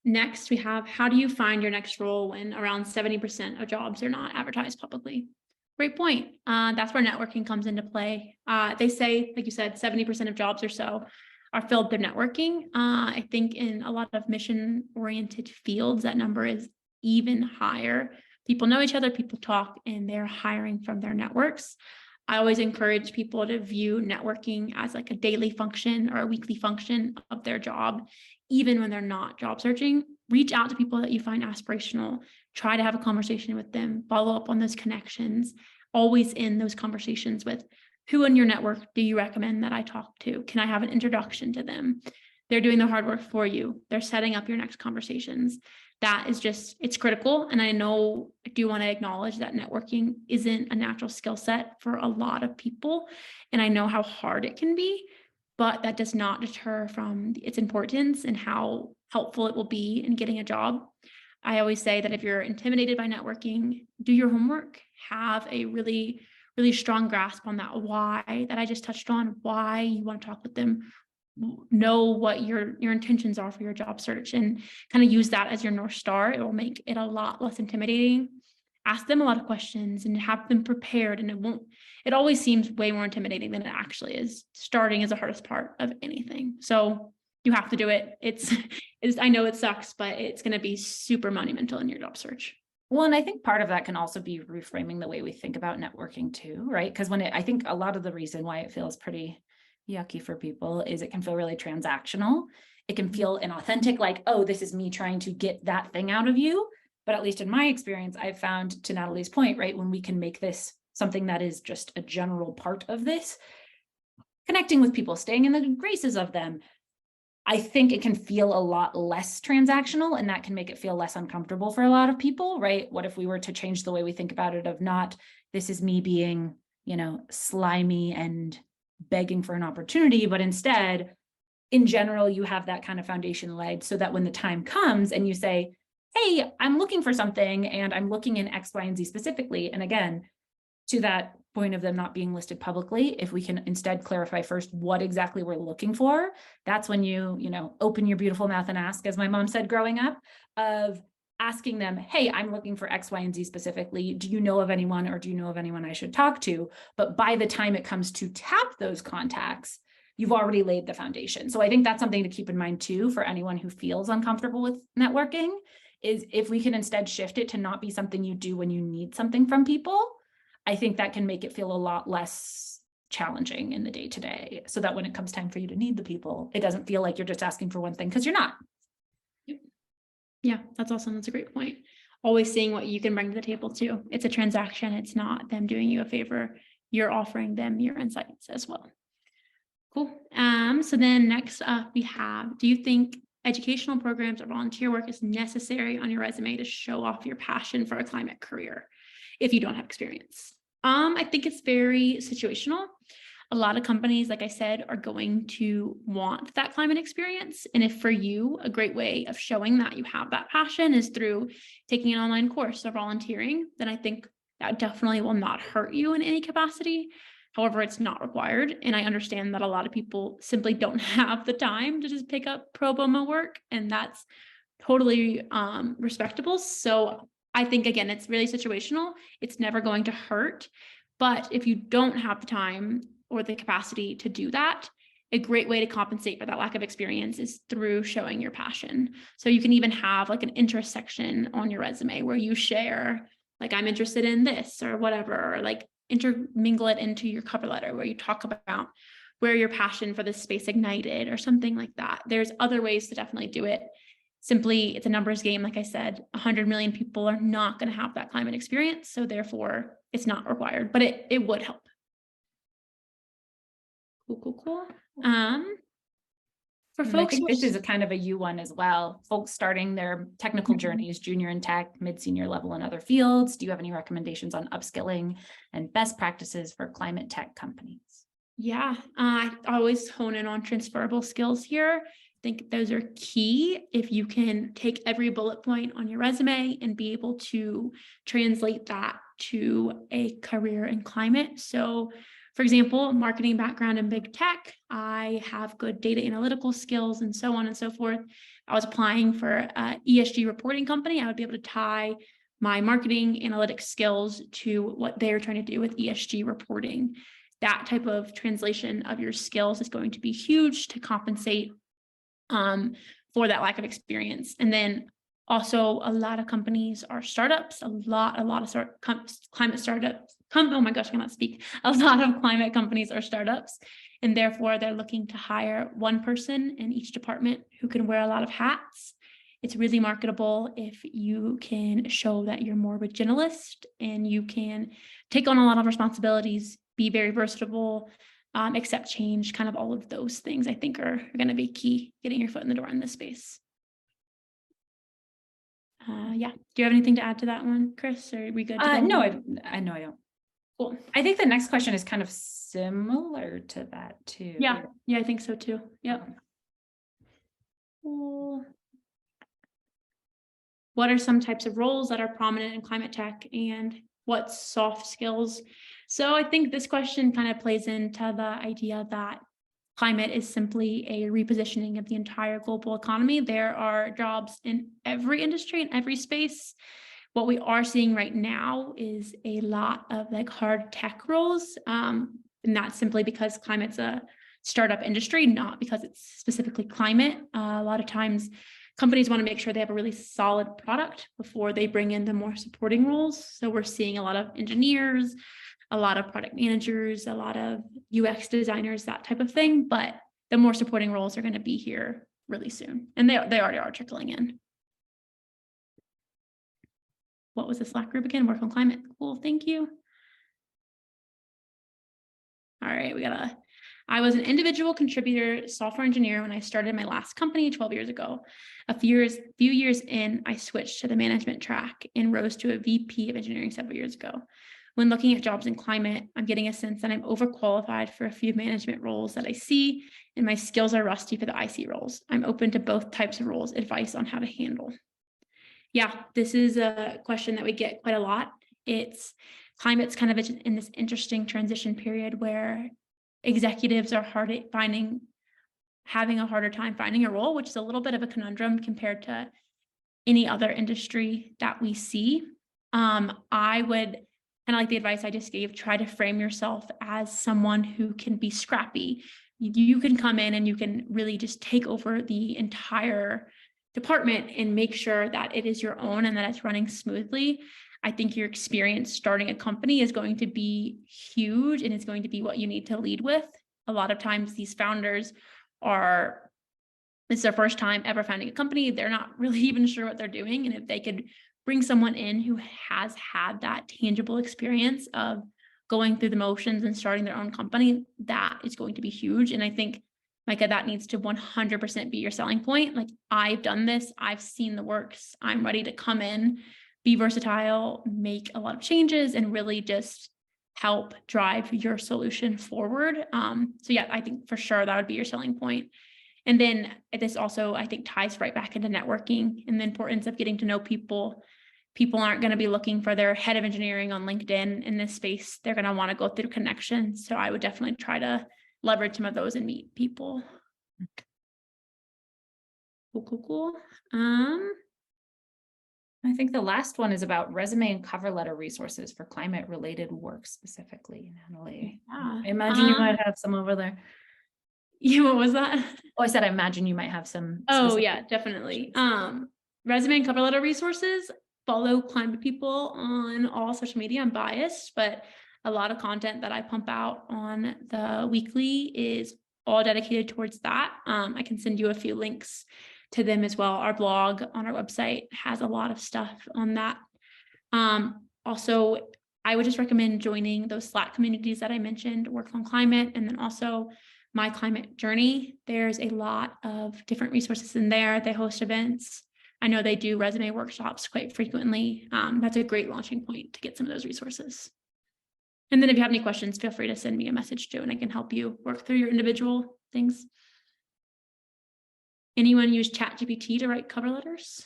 Next we have, how do you find your next role when around 70% of jobs are not advertised publicly? Great point. That's where networking comes into play. They say, like you said, 70% of jobs or so are filled through networking. I think in a lot of mission-oriented fields, that number is even higher. People know each other, people talk, and they're hiring from their networks. I always encourage people to view networking as like a daily function or a weekly function of their job, even when they're not job searching. Reach out to people that you find aspirational, try to have a conversation with them, follow up on those connections, always in those conversations with who in your network do you recommend that I talk to? Can I have an introduction to them? They're doing the hard work for you. They're setting up your next conversations. That is just, it's critical. And I do want to acknowledge that networking isn't a natural skill set for a lot of people. And I know how hard it can be, but that does not deter from its importance and how helpful it will be in getting a job. I always say that if you're intimidated by networking, do your homework, have a really, really strong grasp on that why that I just touched on, why you want to talk with them, know what your intentions are for your job search, and kind of use that as your North Star. It will make it a lot less intimidating. Ask them a lot of questions and have them prepared, and it always seems way more intimidating than it actually is. Starting is the hardest part of anything. So you have to do it. I know it sucks, but it's going to be super monumental in your job search. Well, and I think part of that can also be reframing the way we think about networking too, right? Because I think a lot of the reason why it feels pretty yucky for people is it can feel really transactional. It can feel inauthentic, like, oh, this is me trying to get that thing out of you. But at least in my experience, I've found, to Natalie's point, right, when we can make this something that is just a general part of this, connecting with people, staying in the graces of them, I think it can feel a lot less transactional, and that can make it feel less uncomfortable for a lot of people, right? What if we were to change the way we think about it of not, this is me being, slimy and begging for an opportunity, but instead, in general, you have that kind of foundation laid so that when the time comes and you say, hey, I'm looking for something and I'm looking in X, Y, and Z specifically. And again, to that point of them not being listed publicly, if we can instead clarify first what exactly we're looking for, that's when you open your beautiful mouth and ask, as my mom said growing up, of asking them, hey, I'm looking for X, Y, and Z specifically. Do you know of anyone, or do you know of anyone I should talk to? But by the time it comes to tap those contacts, you've already laid the foundation. So I think that's something to keep in mind too, for anyone who feels uncomfortable with networking, is if we can instead shift it to not be something you do when you need something from people, I think that can make it feel a lot less challenging in the day-to-day, so that when it comes time for you to need the people, it doesn't feel like you're just asking for one thing, because you're not. Yeah, that's awesome. That's a great point. Always seeing what you can bring to the table too. It's a transaction. It's not them doing you a favor. You're offering them your insights as well. Cool. So then next up we have, do you think educational programs or volunteer work is necessary on your resume to show off your passion for a climate career if you don't have experience? I think it's very situational. A lot of companies, like I said, are going to want that climate experience. And if for you, a great way of showing that you have that passion is through taking an online course or volunteering, then I think that definitely will not hurt you in any capacity. However, it's not required. And I understand that a lot of people simply don't have the time to just pick up pro bono work, and that's totally respectable. So I think, again, it's really situational. It's never going to hurt. But if you don't have the time or the capacity to do that, a great way to compensate for that lack of experience is through showing your passion. So you can even have like an interest section on your resume where you share, like, I'm interested in this or whatever, or like intermingle it into your cover letter where you talk about where your passion for this space ignited or something like that. There's other ways to definitely do it. Simply, it's a numbers game. Like I said, 100 million people are not going to have that climate experience. So therefore, it's not required, but it would help. Cool. For And folks, I think this is a kind of a U1 as well. Folks starting their technical journeys, junior in tech, mid-senior level in other fields. Do you have any recommendations on upskilling and best practices for climate tech companies? Yeah, I always hone in on transferable skills here. I think those are key. If you can take every bullet point on your resume and be able to translate that to a career in climate. So, for example, marketing background in big tech, I have good data analytical skills and so on and so forth. I was applying for an ESG reporting company. I would be able to tie my marketing analytics skills to what they're trying to do with ESG reporting. That type of translation of your skills is going to be huge to compensate for that lack of experience. And then also, a lot of companies are startups. A lot of climate startups. Oh my gosh, I cannot speak. A lot of climate companies are startups, and therefore they're looking to hire one person in each department who can wear a lot of hats. It's really marketable if you can show that you're more of a generalist and you can take on a lot of responsibilities, be very versatile, accept change, kind of all of those things I think are going to be key getting your foot in the door in this space. Yeah. Do you have anything to add to that one, Chris? Or are we good to go? No, I know I don't. Cool. I think the next question is kind of similar to that too. Yeah, I think so too. Yep. Cool. What are some types of roles that are prominent in climate tech, and what soft skills? So I think this question kind of plays into the idea that climate is simply a repositioning of the entire global economy. There are jobs in every industry, in every space. What we are seeing right now is a lot of like hard tech roles. And that's simply because climate's a startup industry, not because it's specifically climate. A lot of times companies want to make sure they have a really solid product before they bring in the more supporting roles. So we're seeing a lot of engineers, a lot of product managers, a lot of UX designers, that type of thing. But the more supporting roles are going to be here really soon. And they already are trickling in. What was the Slack group again? Work on climate. Cool. Thank you. All right. I was an individual contributor software engineer when I started my last company 12 years ago. A few years in, I switched to the management track and rose to a VP of engineering several years ago. When looking at jobs in climate, I'm getting a sense that I'm overqualified for a few management roles that I see, and my skills are rusty for the IC roles. I'm open to both types of roles, advice on how to handle. Yeah, this is a question that we get quite a lot. Climate's kind of in this interesting transition period where executives are having a harder time finding a role, which is a little bit of a conundrum compared to any other industry that we see. I would kind of like the advice I just gave, try to frame yourself as someone who can be scrappy. You can come in and you can really just take over the entire department and make sure that it is your own and that it's running smoothly. I think your experience starting a company is going to be huge, and it's going to be what you need to lead with. A lot of times these founders it's their first time ever founding a company. They're not really even sure what they're doing. And if they could bring someone in who has had that tangible experience of going through the motions and starting their own company, that is going to be huge. And I think, Micah, that needs to 100% be your selling point. Like, I've done this, I've seen the works, I'm ready to come in, be versatile, make a lot of changes, and really just help drive your solution forward. So yeah, I think for sure that would be your selling point. And then this also, I think, ties right back into networking and the importance of getting to know people. people aren't going to be looking for their head of engineering on LinkedIn in this space. They're going to want to go through connections. So I would definitely try to leverage some of those and meet people. Cool. I think the last one is about resume and cover letter resources for climate related work specifically, Natalie. Yeah. I imagine you might have some over there. Yeah, what was that? Oh, I said, I imagine you might have some. Oh yeah, definitely. Resume and cover letter resources. Follow climate people on all social media. I'm biased, but a lot of content that I pump out on the weekly is all dedicated towards that. I can send you a few links to them as well. Our blog on our website has a lot of stuff on that. Also, I would just recommend joining those Slack communities that I mentioned, Work on Climate, and then also My Climate Journey. There's a lot of different resources in there. They host events. I know they do resume workshops quite frequently. That's a great launching point to get some of those resources. And then if you have any questions, feel free to send me a message too, and I can help you work through your individual things. Anyone use ChatGPT to write cover letters?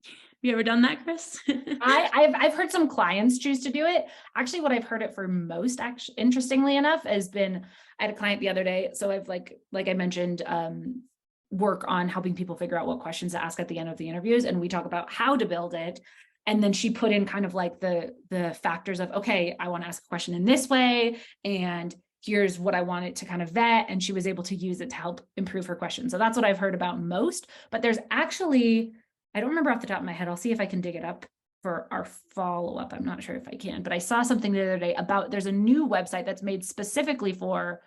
Have you ever done that, Chris? I've heard some clients choose to do it. Actually, what I've heard it for most, interestingly enough, has been, I had a client the other day. So I've like I mentioned, work on helping people figure out what questions to ask at the end of the interviews. And we talk about how to build it. And then she put in kind of like the factors of, okay, I want to ask a question in this way, and here's what I want it to kind of vet. And she was able to use it to help improve her question. So that's what I've heard about most. But there's actually, I don't remember off the top of my head. I'll see if I can dig it up for our follow-up. I'm not sure if I can, but I saw something the other day about, there's a new website that's made specifically for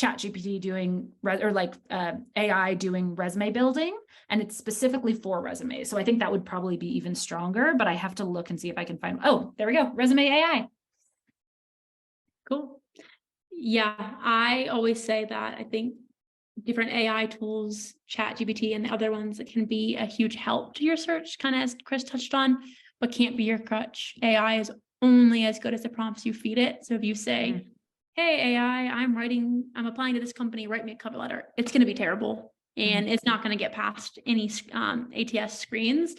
ChatGPT doing, or like AI doing resume building, and it's specifically for resumes. So I think that would probably be even stronger, but I have to look and see if I can find, oh, there we go, resume AI. Cool. Yeah, I always say that I think different AI tools, ChatGPT and the other ones, that can be a huge help to your search, kind of as Chris touched on, but can't be your crutch. AI is only as good as the prompts you feed it. So if you say, hey, AI, I'm applying to this company, write me a cover letter, it's going to be terrible. And it's not going to get past any ATS screens.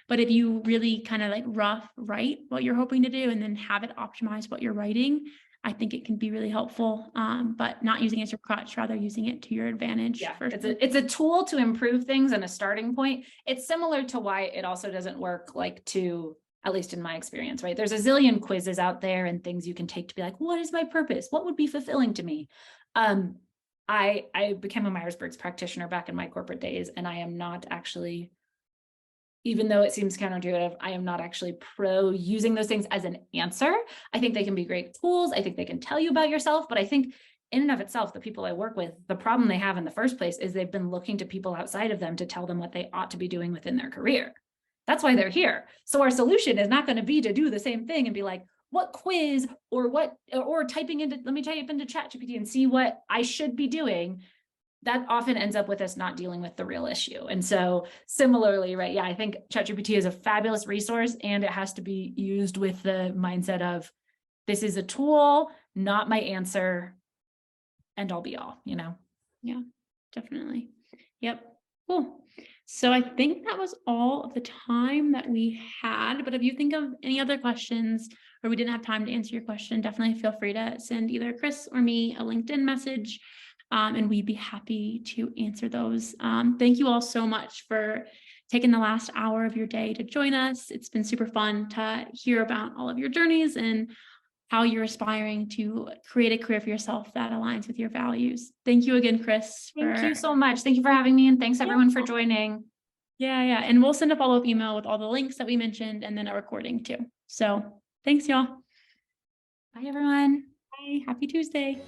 But if you really kind of like rough write what you're hoping to do and then have it optimize what you're writing, I think it can be really helpful, but not using it as your crutch, rather using it to your advantage. Yeah, it's a tool to improve things and a starting point. It's similar to why it also doesn't work like to, at least in my experience, right? There's a zillion quizzes out there and things you can take to be like, what is my purpose? What would be fulfilling to me? I became a Myers-Briggs practitioner back in my corporate days, and I am not actually, even though it seems counterintuitive, I am not actually pro using those things as an answer. I think they can be great tools. I think they can tell you about yourself, but I think in and of itself, the people I work with, the problem they have in the first place is they've been looking to people outside of them to tell them what they ought to be doing within their career. That's why they're here. So our solution is not going to be to do the same thing and be like, what quiz or typing into, let me type into ChatGPT and see what I should be doing. That often ends up with us not dealing with the real issue. And so similarly, right? Yeah, I think ChatGPT is a fabulous resource, and it has to be used with the mindset of, this is a tool, not my answer, end all be all, you know? Yeah, definitely. Yep. Cool. So I think that was all of the time that we had, but if you think of any other questions or we didn't have time to answer your question, definitely feel free to send either Chris or me a LinkedIn message, and we'd be happy to answer those. Thank you all so much for taking the last hour of your day to join us. It's been super fun to hear about all of your journeys and how you're aspiring to create a career for yourself that aligns with your values. Thank you again, Chris. Thank you so much. Thank you for having me, and thanks everyone for joining. Yeah. And we'll send a follow-up email with all the links that we mentioned and then a recording too. So thanks, y'all. Bye, everyone. Bye. Happy Tuesday.